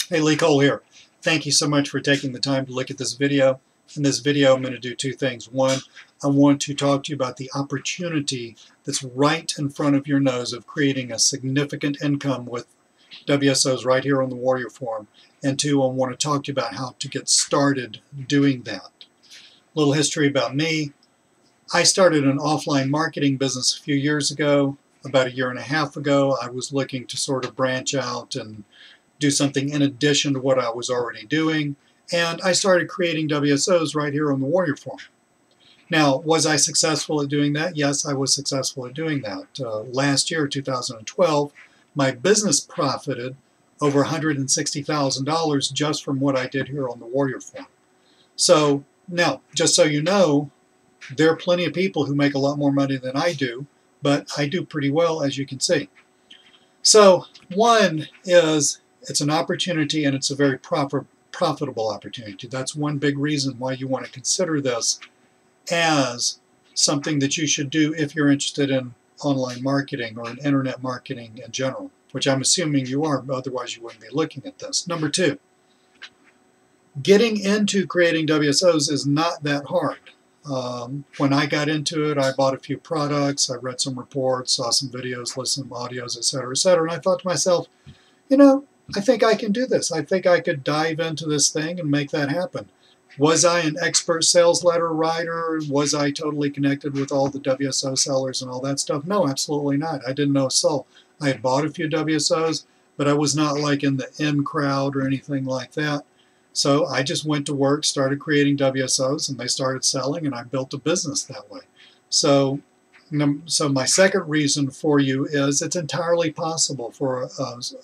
Hey, Lee Cole here. Thank you so much for taking the time to look at this video. In this video, I'm going to do two things. One, I want to talk to you about the opportunity that's right in front of your nose of creating a significant income with WSOs right here on the Warrior Forum. And two, I want to talk to you about how to get started doing that. A little history about me. I started an offline marketing business a few years ago. About a year and a half ago, I was looking to sort of branch out and do something in addition to what I was already doing, and I started creating WSOs right here on the Warrior Forum. Now, was I successful at doing that? Yes, I was successful at doing that. Last year, 2012, my business profited over $160,000 just from what I did here on the Warrior Forum. So now, just so you know, there are plenty of people who make a lot more money than I do, but I do pretty well, as you can see. So one is, it's an opportunity, and it's a very profitable opportunity. That's one big reason why you want to consider this as something that you should do if you're interested in online marketing or in internet marketing in general, which I'm assuming you are, otherwise you wouldn't be looking at this. Number two, getting into creating WSOs is not that hard. When I got into it, I bought a few products, I read some reports, saw some videos, listened to audios, etc., and I thought to myself, you know, I think I can do this. I think I could dive into this thing and make that happen. Was I an expert sales letter writer? Was I totally connected with all the WSO sellers and all that stuff? No, absolutely not. I didn't know a soul. I had bought a few WSOs, but I was not like in the in crowd or anything like that. So I just went to work, started creating WSOs, and they started selling, and I built a business that way. So my second reason for you is it's entirely possible for a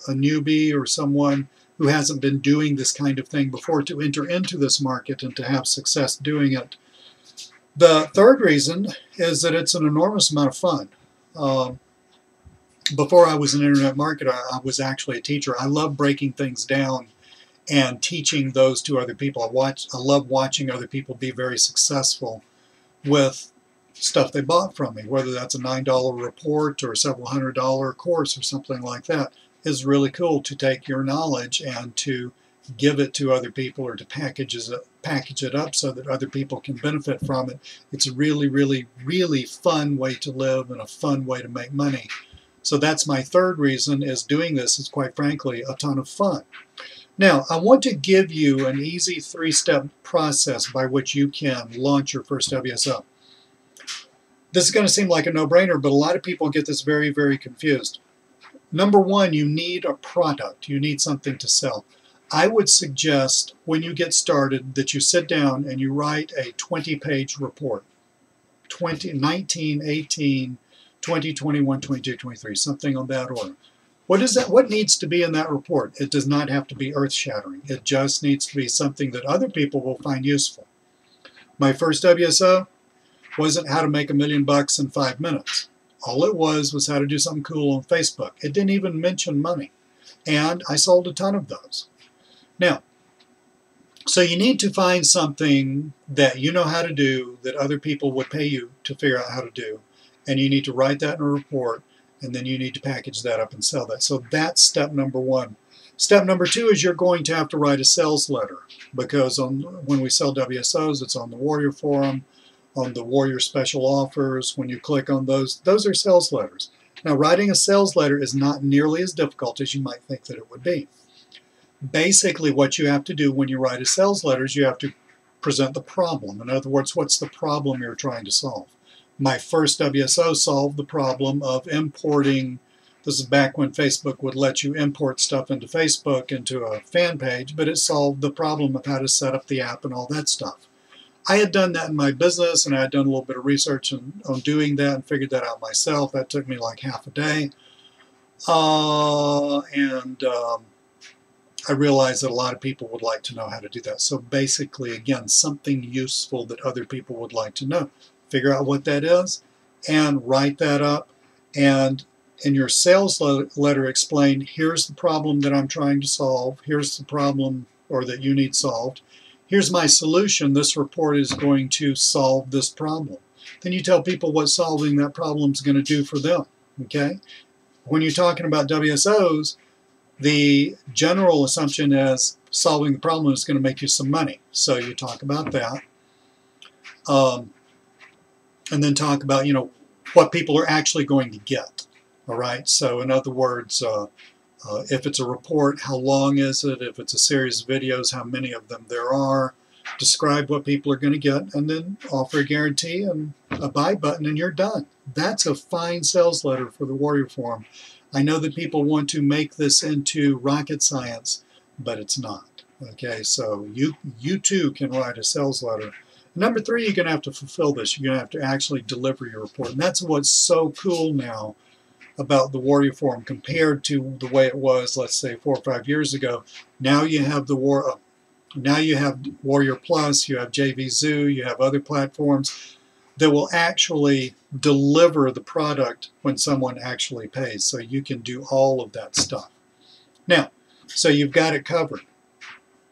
newbie or someone who hasn't been doing this kind of thing before to enter into this market and to have success doing it. The third reason is that it's an enormous amount of fun. Before I was an internet marketer, I was actually a teacher. I love breaking things down and teaching those to other people. I love watching other people be very successful with stuff they bought from me, whether that's a $9 report or a several $100 course or something like that. It's really cool to take your knowledge and to give it to other people or to package it up so that other people can benefit from it. It's a really, really, really fun way to live and a fun way to make money. So that's my third reason, is doing this is, quite frankly, a ton of fun. Now, I want to give you an easy three-step process by which you can launch your first WSO. This is going to seem like a no-brainer, but a lot of people get this very, very confused. Number one, you need a product. You need something to sell. I would suggest when you get started that you sit down and you write a 20-page report. 19, 18, 20, 21, 22, 23, something on that order. What is that? What needs to be in that report? It does not have to be earth-shattering. It just needs to be something that other people will find useful. My first WSO wasn't how to make $1 million in 5 minutes. All it was how to do something cool on Facebook. It didn't even mention money. And I sold a ton of those. Now, so you need to find something that you know how to do, that other people would pay you to figure out how to do. And you need to write that in a report, and then you need to package that up and sell that. So that's step number one. Step number two is you're going to have to write a sales letter, because when we sell WSOs, it's on the Warrior Forum, on the Warrior Special Offers. When you click on those are sales letters. Now, writing a sales letter is not nearly as difficult as you might think that it would be. Basically, what you have to do when you write a sales letter is you have to present the problem. In other words, what's the problem you're trying to solve? My first WSO solved the problem of importing. This is back when Facebook would let you import stuff into Facebook, into a fan page, but it solved the problem of how to set up the app and all that stuff. I had done that in my business, and I had done a little bit of research on doing that and figured that out myself. That took me like half a day. I realized that a lot of people would like to know how to do that. So basically, again, something useful that other people would like to know. Figure out what that is and write that up. And in your sales letter, explain, here's the problem that I'm trying to solve. Here's the problem, or that you need solved. Here's my solution. This report is going to solve this problem. Then you tell people what solving that problem is going to do for them. Okay? When you're talking about WSOs, The general assumption is solving the problem is going to make you some money. So you talk about that. And then talk about, what people are actually going to get. All right. So in other words, if it's a report, how long is it? If it's a series of videos, how many of them there are? Describe what people are going to get, and then offer a guarantee and a buy button, and you're done. That's a fine sales letter for the Warrior Forum. I know that people want to make this into rocket science, but it's not. Okay, so you too can write a sales letter. Number 3, you're going to have to fulfill this. You're going to have to actually deliver your report. And that's what's so cool now about the Warrior Forum compared to the way it was, let's say, 4 or 5 years ago. Now you have now you have Warrior Plus, you have JVZoo, you have other platforms that will actually deliver the product when someone actually pays. So you can do all of that stuff. Now, so you've got it covered.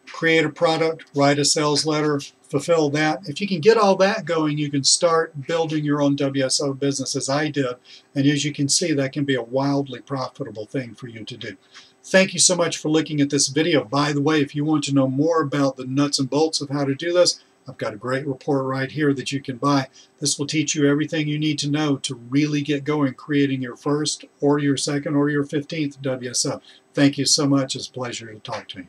Create a product, write a sales letter, fulfill that. If you can get all that going, you can start building your own WSO business, as I did. And as you can see, that can be a wildly profitable thing for you to do. Thank you so much for looking at this video. By the way, if you want to know more about the nuts and bolts of how to do this, I've got a great report right here that you can buy. This will teach you everything you need to know to really get going creating your first or your second or your 15th WSO. Thank you so much. It's a pleasure to talk to you.